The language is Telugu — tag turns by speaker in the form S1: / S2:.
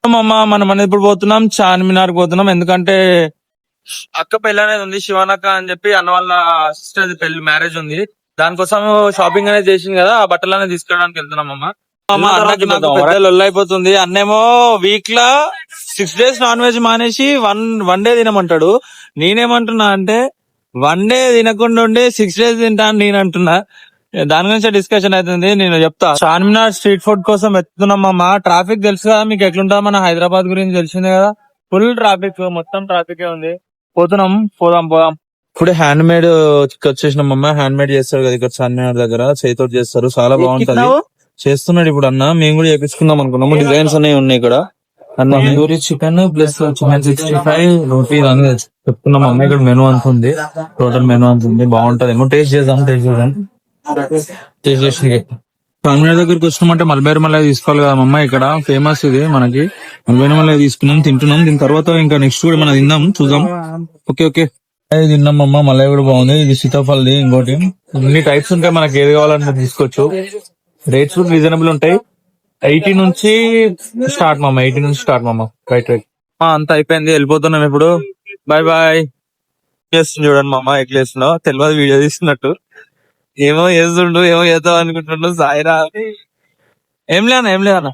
S1: అమ్మ మనం ఇప్పుడు పోతున్నాం చార్మినార్ పోతున్నాం. ఎందుకంటే అక్క పెళ్లి అనేది ఉంది, శివానక్క అని చెప్పి అన్న వాళ్ళ సిస్టర్ పెళ్లి మ్యారేజ్ ఉంది. దానికోసం షాపింగ్ అనేది చేసింది కదా, ఆ బట్టలు అనేది తీసుకోవడానికి వెళ్తున్నాం అమ్మ. అన్నకి నాకు పెద్ద లొల్లి అయిపోతుంది. అన్నేమో వీక్ లా 6 days నాన్ వెజ్ మానేసి వన్ డే తినమంటాడు. నేనేమంటున్నా అంటే 1 day తినకుండా ఉండి 6 days తింటా అని నేను అంటున్నా. దాని గురించి డిస్కషన్ అవుతుంది. నేను చెప్తా. చార్మినార్ స్ట్రీట్ ఫుడ్ కోసం వెళ్తున్నాం అమ్మ. ట్రాఫిక్ తెలుసు కదా మీకు, ఎట్లుంటా మన హైదరాబాద్ గురించి తెలిసిందే కదా. ఫుల్ ట్రాఫిక్, మొత్తం ట్రాఫిక్ ఉంది. పోదాం. ఇప్పుడు హ్యాండ్ మేడ్ వచ్చేసినాం అమ్మ. హ్యాండ్ మేడ్ చేస్తారు కదా ఇక్కడ చార్మినార్ దగ్గర, చేతితో చేస్తారు, చాలా బాగుంటది. చేస్తున్నాడు ఇప్పుడు అన్న. మేము కూడా చేపించుకుందాం అనుకున్నాము. డిజైన్స్ అనేవి ఉన్నాయి ఇక్కడ. తందూరి చికెన్ ప్లస్ చికెన్ 65 రోటీ చెప్తున్నాం అమ్మ. ఇక్కడ మెనూ అంత ఉంది, టోటల్ మెనూ అంత ఉంది. బాగుంటది ఏమో. టేస్ట్ చేద్దాం. చార్మినార్ దగ్గరికి వచ్చినామంటే మల్బేరు మలై తీసుకోవాలి కదా అమ్మ. ఇక్కడ ఫేమస్ ఇది మనకి. మల్బేరు మలై తీసుకున్నాం, తింటున్నాం. దీని తర్వాత ఇంకా నెక్స్ట్ కూడా మనం తిందాం, చూద్దాం. ఓకే తిన్నాం అమ్మ. మలై కూడా బాగుంది. ఇది సీతాఫల్ది. ఇంకోటి అన్ని టైప్స్ ఉంటాయి, మనకి ఏది కావాలంటే తీసుకోవచ్చు. రేట్స్ కూడా రీజనబుల్ ఉంటాయి. 80 నుంచి స్టార్ట్ మామ. రైట్ అంతా అయిపోయింది, వెళ్ళిపోతున్నాం ఇప్పుడు. బాయ్. చేస్తుంది చూడండి మామ, ఎట్లా వేస్తున్నావు తెలియదు, వీడియో తీస్తున్నట్టు. ఏమో చేస్తుండు, ఏమో చేద్దాం అనుకుంటుండు. సాయిరా ఏం లేదన్నా.